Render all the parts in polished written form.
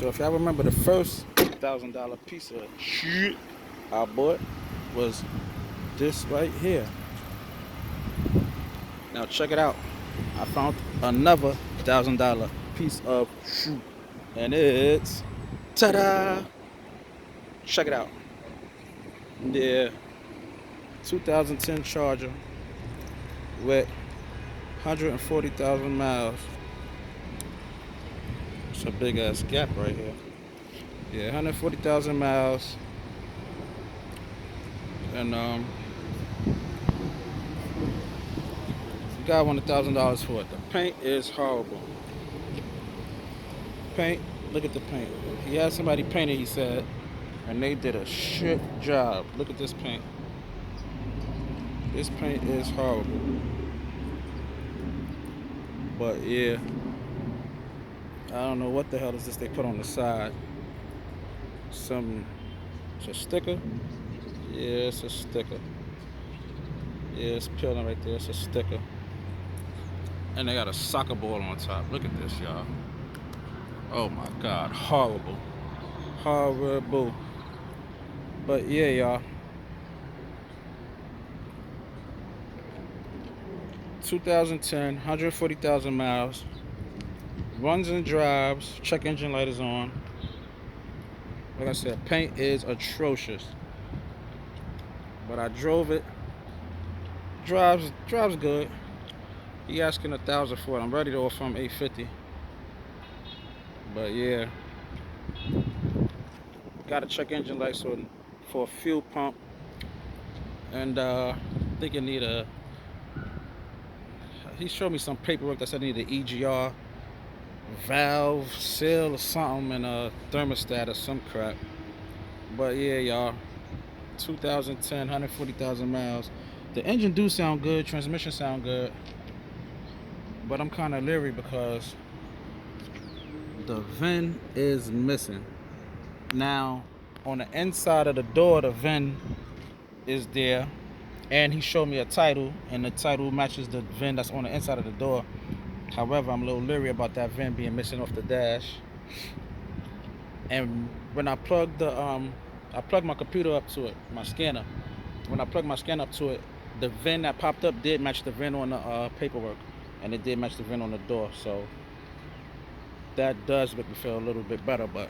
So if y'all remember, the first $1,000 piece of shit I bought was this right here. Now check it out. I found another $1,000 piece of shoe, and it's ta-da! Check it out. Yeah, 2010 Charger with 140,000 miles. It's a big ass gap right here. Yeah, 140,000 miles, and got $1,000 for it. The paint is horrible. Paint. Look at the paint. He had somebody paint it, he said, and they did a shit job. Look at this paint. This paint is horrible. But yeah, I don't know what the hell is this they put on the side. It's a sticker. Yeah, it's a sticker. Yeah, it's peeling right there. It's a sticker. And they got a soccer ball on top. Look at this, y'all. Oh my God, horrible. Horrible. But yeah, y'all. 2010, 140,000 miles. Runs and drives. Check engine light is on. Like I said, paint is atrocious. But I drove it. Drives good. He asking 1,000 for it. I'm ready to offer him 850. But yeah, got a check engine light for a fuel pump, and I think it need a. He showed me some paperwork that said I need an EGR valve seal or something and a thermostat or some crap. But yeah, y'all, 2010, 140,000 miles. The engine do sound good, transmission sound good, but I'm kind of leery because the VIN is missing. Now, on the inside of the door, the VIN is there, and he showed me a title, and the title matches the VIN that's on the inside of the door. However, I'm a little leery about that VIN being missing off the dash. And when I plugged my computer up to it, my scanner. When I plugged my scanner up to it, the VIN that popped up did match the VIN on the paperwork, and it did match the VIN on the door. So that does make me feel a little bit better, but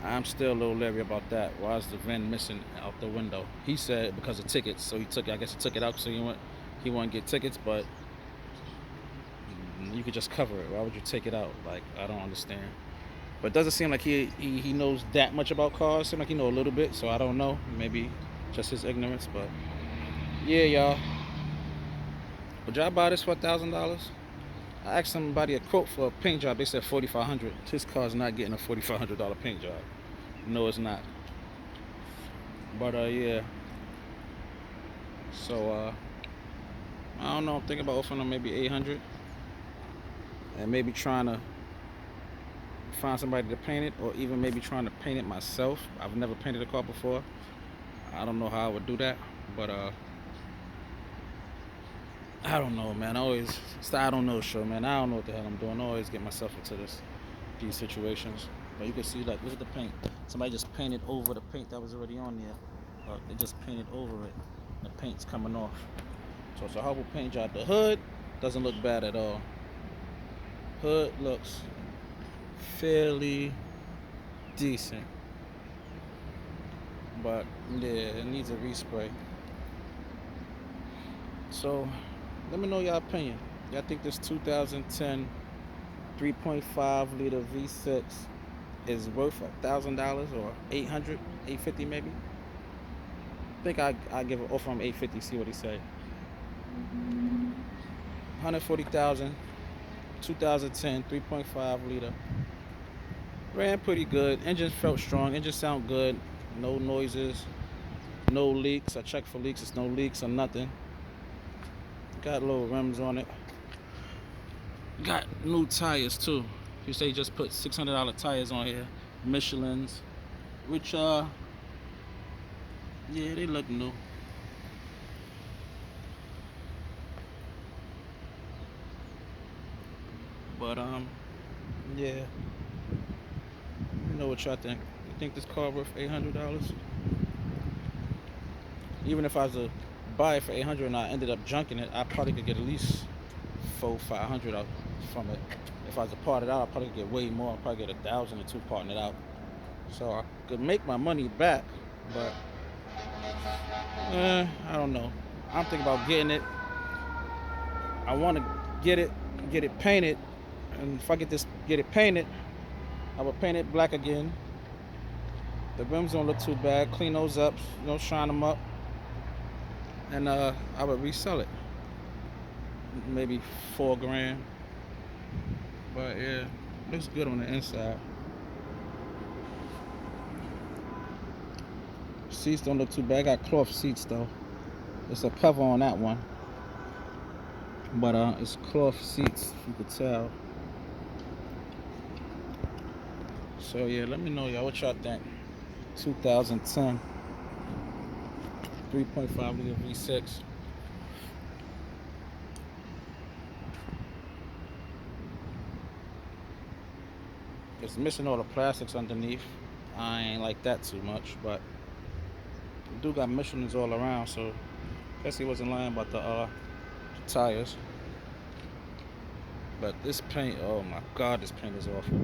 I'm still a little leery about that. Why is the VIN missing out the window? He said because of tickets, so he took it. I guess he took it out so he wouldn't get tickets, but you could just cover it. Why would you take it out? Like, I don't understand. But it doesn't seem like he knows that much about cars. It seems like he know a little bit, so I don't know. Maybe just his ignorance, but yeah, y'all. Would y'all buy this for $1,000? I asked somebody a quote for a paint job. They said $4,500. His car's not getting a $4,500 paint job. No, it's not. But yeah. So I don't know. I'm thinking about offering him maybe 800, and maybe trying to find somebody to paint it, or even maybe trying to paint it myself. I've never painted a car before. I don't know how I would do that, but I don't know, man. It's the I don't know show, man. I don't know what the hell I'm doing. I always get myself into these situations. But you can see, like, look at the paint. Somebody just painted over the paint that was already on there. They just painted over it. The paint's coming off. So it's a horrible paint job. The hood doesn't look bad at all. Hood looks fairly decent. But yeah, it needs a respray. So let me know y'all opinion. Y'all think this 2010 3.5 liter V6 is worth $1,000 or 800, 850 maybe? I think I give an offer on 850. See what he say. 140,000, 2010 3.5 liter. Ran pretty good. Engine felt strong. Engine sound good. No noises. No leaks. I checked for leaks. It's no leaks or nothing. Got little rims on it. Got new tires too. You say just put $600 tires on here, Michelin's, which yeah, they look new. But yeah, know what y'all think. You think this car worth $800? Even if I was to buy it for 800 and I ended up junking it, I probably could get at least 500 out from it. If I was to part it out, I probably could get way more. I'd probably get 1,000 or two parting it out. So I could make my money back, but I don't know. I'm thinking about getting it. I want to get it painted, and if I get it painted, I would paint it black again. The rims don't look too bad. Clean those up, shine them up, and I would resell it. Maybe 4 grand. But yeah, looks good on the inside. Seats don't look too bad. I got cloth seats though. It's a cover on that one, but it's cloth seats. If you could tell. So yeah, let me know y'all what y'all think. 2010 3.5 liter V6. It's missing all the plastics underneath. I ain't like that too much, but it do got Michelin's all around, so I guess he wasn't lying about the tires. But this paint, oh my god, this paint is awful.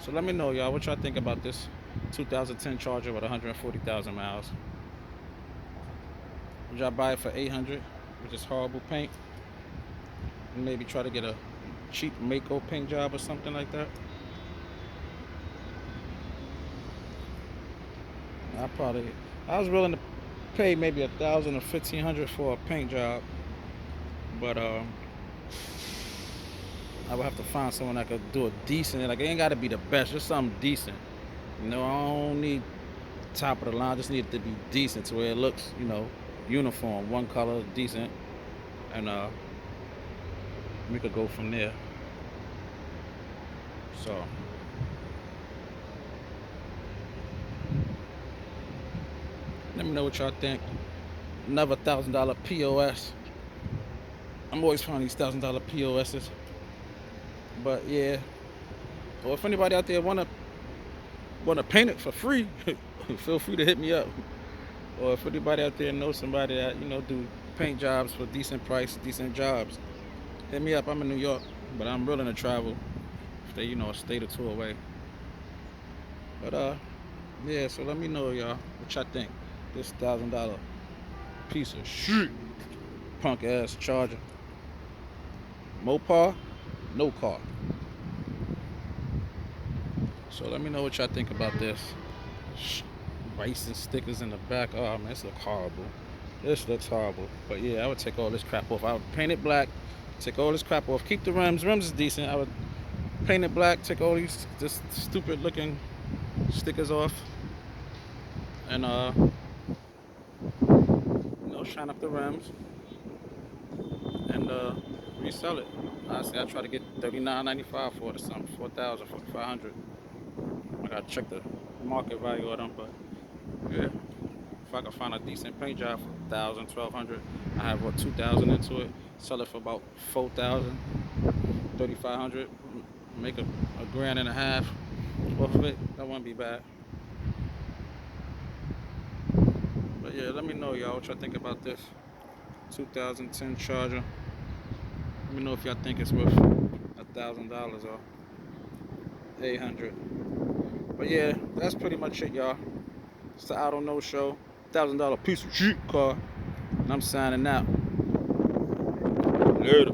So let me know y'all what y'all think about this 2010 Charger with 140,000 miles. Would y'all buy it for 800 with this horrible paint? And maybe try to get a cheap Mako paint job or something like that? I was willing to pay maybe 1,000 or 1,500 for a paint job, but I would have to find someone that could do it decent. Like, it ain't got to be the best, just something decent. I don't need top of the line. Just need it to be decent to where it looks, uniform, one color, decent, and we could go from there. So. Let me know what y'all think. Another $1,000 POS. I'm always finding these $1,000 POSs. But yeah. Or if anybody out there wanna paint it for free, feel free to hit me up. Or if anybody out there knows somebody that do paint jobs for decent price, decent jobs, hit me up. I'm in New York, but I'm willing to travel if they a state or two away. But yeah. So let me know y'all what y'all think. This $1,000 piece of shit, punk ass Charger. Mopar, no car. So let me know what y'all think about this. Racing stickers in the back. Oh man, this looks horrible. This looks horrible. But yeah, I would take all this crap off. I would paint it black, take all this crap off, keep the rims. Rims is decent. I would paint it black, take all these just stupid looking stickers off, and shine up the rims and resell it. Honestly, I try to get $39.95 for it or something, 4,000, 4,500. I gotta check the market value of them, but yeah, if I can find a decent paint job for 1,000, 1,200, I have 2,000 into it. Sell it for about 4,000, 3,500. Make a grand and a half off of it. That wouldn't be bad. But yeah, let me know y'all what y'all think about this 2010 Charger. Let me know if y'all think it's worth $1,000 or 800. But yeah, that's pretty much it, y'all. It's the I Don't Know Show. $1,000 piece of shit car. And I'm signing out. Later.